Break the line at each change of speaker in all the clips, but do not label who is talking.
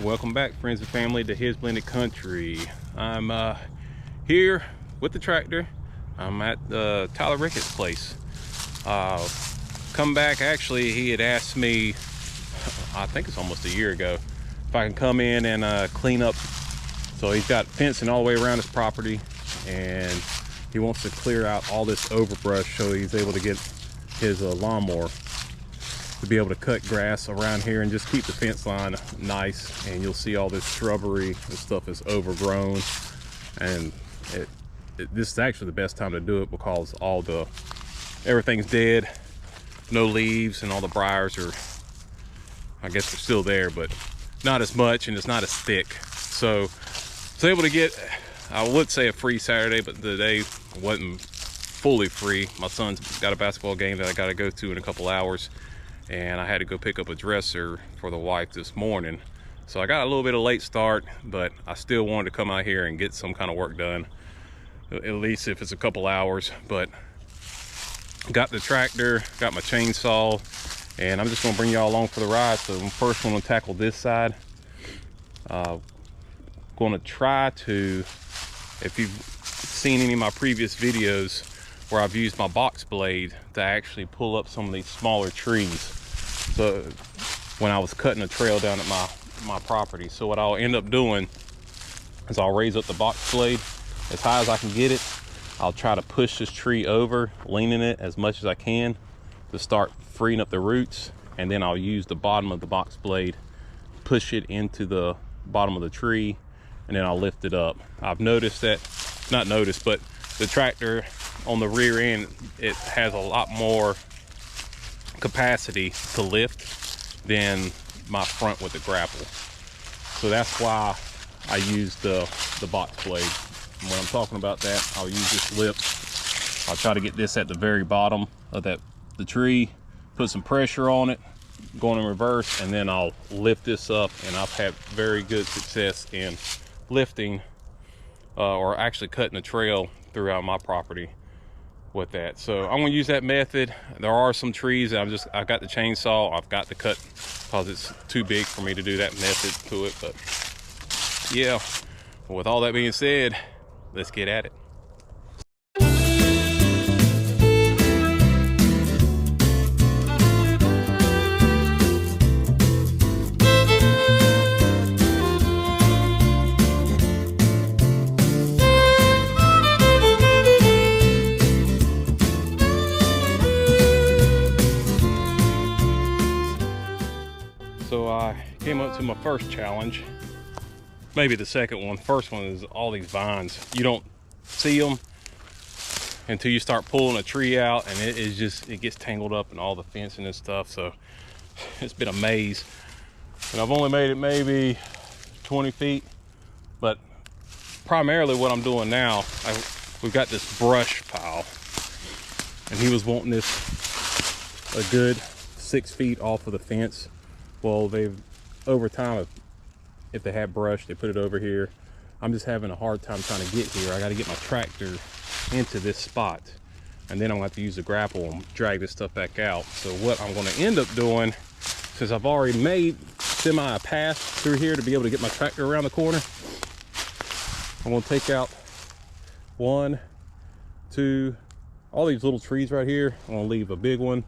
Welcome back, friends and family, to His Blended Country. I'm here with the tractor. I'm at Tyler Ricketts' place. Come back, actually, he had asked me, I think it's almost a year ago, if I can come in and clean up. So he's got fencing all the way around his property, and he wants to clear out all this overbrush so he's able to get his lawnmower to be able to cut grass around here and just keep the fence line nice. And you'll see all this shrubbery and stuff is overgrown, and this is actually the best time to do it because everything's dead, no leaves, and all the briars are, I guess they're still there, but not as much, and it's not as thick. So I was able to get, I would say a free Saturday, but the day wasn't fully free. My son's got a basketball game that I got to go to in a couple hours, and I had to go pick up a dresser for the wife this morning. So I got a little bit of late start, but I still wanted to come out here and get some kind of work done, at least if it's a couple hours. But got the tractor, got my chainsaw, and I'm just gonna bring y'all along for the ride. So I'm first gonna tackle this side. Gonna try to, if you've seen any of my previous videos where I've used my box blade to actually pull up some of these smaller trees, so when I was cutting a trail down at my property. So what I'll end up doing is I'll raise up the box blade as high as I can get it. I'll try to push this tree over, leaning it as much as I can to start freeing up the roots, and then I'll use the bottom of the box blade, push it into the bottom of the tree, and then I'll lift it up. I've noticed that, not noticed, but the tractor on the rear end, it has a lot more capacity to lift than my front with the grapple. So that's why I use the box blade. And when I'm talking about that, I'll use this lip. I'll try to get this at the very bottom of the tree, put some pressure on it, going in reverse, and then I'll lift this up. And I've had very good success in lifting or actually cutting a trail throughout my property with that. So I'm gonna use that method. There are some trees that I've got the chainsaw, I've got to cut because it's too big for me to do that method to it. But yeah, with all that being said, let's get at it. So I came up to my first challenge, maybe the second one. First one is all these vines. You don't see them until you start pulling a tree out, and it gets tangled up in all the fencing and stuff. So it's been a maze, and I've only made it maybe 20 feet. But primarily what I'm doing now, we've got this brush pile, and he was wanting this a good 6 feet off of the fence. Well, they've, over time, if they have brush, they put it over here. I'm just having a hard time trying to get here. I got to get my tractor into this spot, and then I'm going to have to use the grapple and drag this stuff back out. So what I'm going to end up doing, since I've already made a path through here to be able to get my tractor around the corner, I'm going to take out 1, 2, all these little trees right here. I'm going to leave a big one.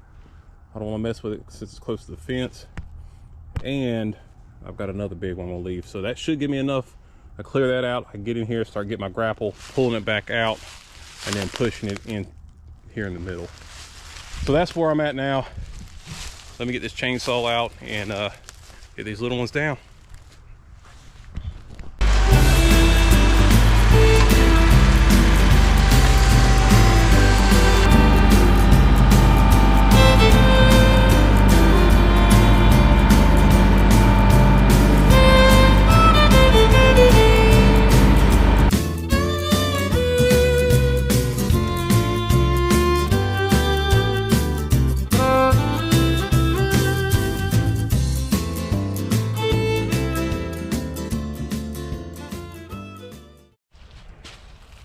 I don't want to mess with it since it's close to the fence. And I've got another big one we'll leave. So that should give me enough. I clear that out, I get in here, start getting my grapple, pulling it back out, and then pushing it in here in the middle. So that's where I'm at now. Let me get this chainsaw out and get these little ones down.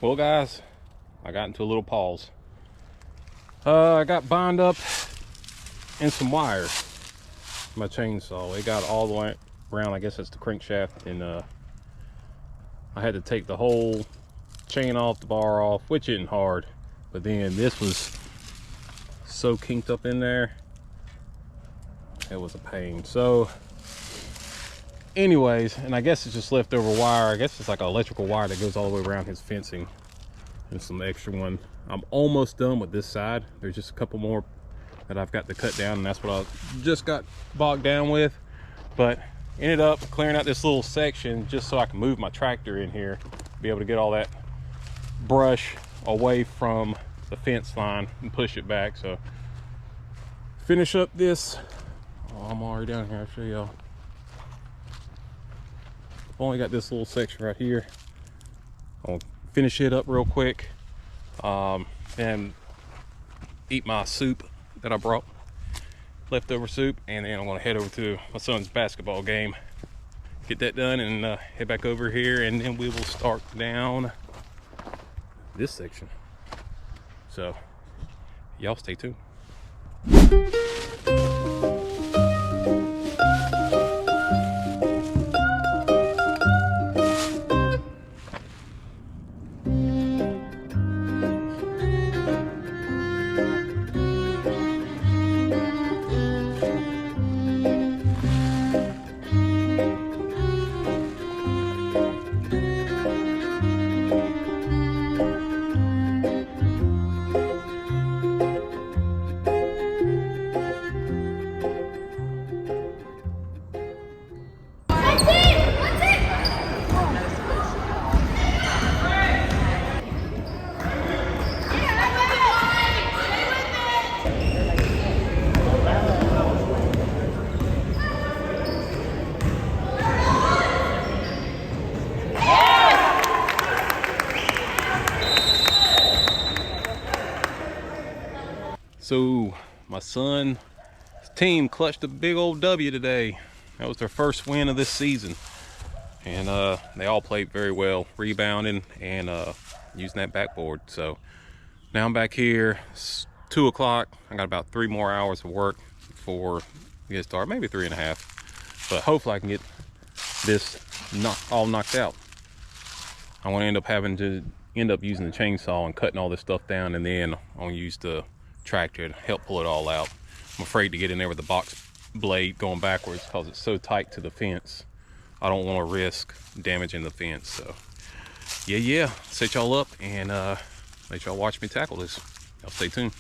Well guys, I got into a little pause. I got bound up in some wires. My chainsaw, it got all the way around, I guess that's the crankshaft, and I had to take the whole chain off, the bar off, which isn't hard, but then this was so kinked up in there, it was a pain. So anyways, and I guess it's just leftover wire. I guess it's like an electrical wire that goes all the way around his fencing, and some extra one. I'm almost done with this side. There's just a couple more that I've got to cut down, and that's what I just got bogged down with. But ended up clearing out this little section just so I can move my tractor in here, be able to get all that brush away from the fence line and push it back. So finish up this. Oh, I'm already down here. I'll show y'all. I've only got this little section right here. I'll finish it up real quick, and eat my soup that I brought, leftover soup, and then I'm gonna head over to my son's basketball game, get that done, and head back over here, and then we will start down this section. So y'all stay tuned. So my son's team clutched a big old W today. That was their first win of this season, and they all played very well, rebounding and using that backboard. So now I'm back here. It's 2 o'clock. I got about 3 more hours of work before we get started, maybe 3.5, but hopefully I can get this all knocked out. I want to end up using the chainsaw and cutting all this stuff down, and then I'm gonna use the tractor to help pull it all out. I'm afraid to get in there with the box blade going backwards because it's so tight to the fence. I don't want to risk damaging the fence. So yeah, set y'all up and let y'all watch me tackle this. Y'all stay tuned.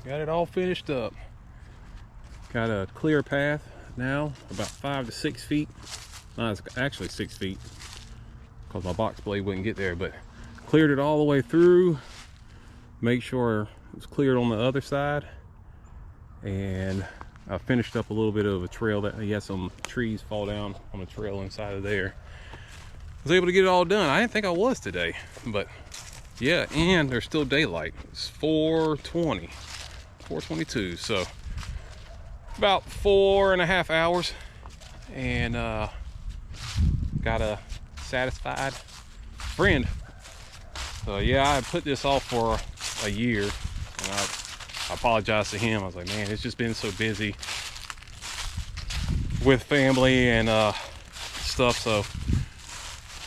Got it all finished up. Got a clear path now, about 5 to 6 feet. No, it's actually 6 feet because my box blade wouldn't get there, but cleared it all the way through. Make sure it was cleared on the other side. And I finished up a little bit of a trail that he had some trees fall down on the trail inside of there. I was able to get it all done. I didn't think I was today, but yeah, and there's still daylight. It's 4:20. 4:22, so about 4.5 hours, and got a satisfied friend. So yeah, I put this off for a year, and I apologize to him. I was like, man, it's just been so busy with family and stuff, so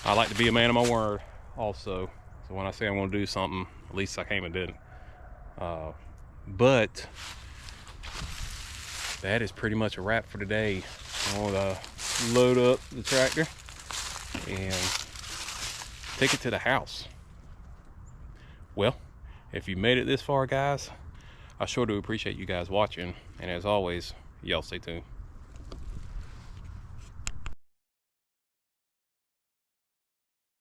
I like to be a man of my word also. So when I say I'm going to do something, at least I came and did it. But that is pretty much a wrap for today. I'm gonna load up the tractor and take it to the house. Well, if you made it this far, guys, I sure do appreciate you guys watching, and as always, y'all stay tuned.